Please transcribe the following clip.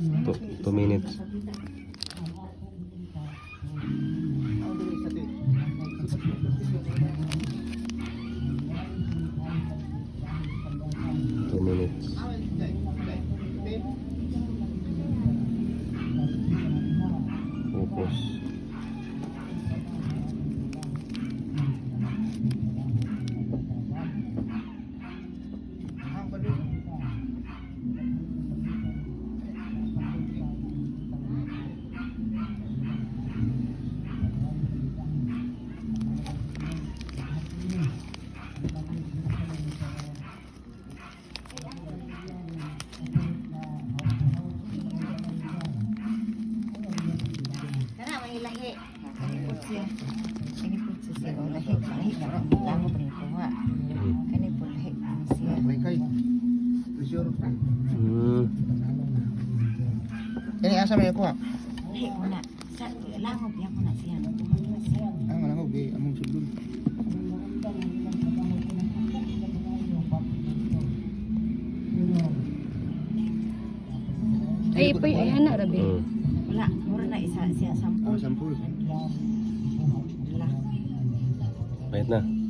2 minutes. Focus. Lahi. Kanipot siya. Kanipot siya. O lahi. Lahi na rin. Lamo pa rin kuha. Kanipot lahi. Siya. Kay. Pressure. Ini asa may kuha? Lahi ko na. Sa lamo biya ko na siya. Ang manangog di among sudlon. Ay, pa ay anak rabi. Wala. Mura na isa siya. 10. Oh, 10. Wala. Wait na.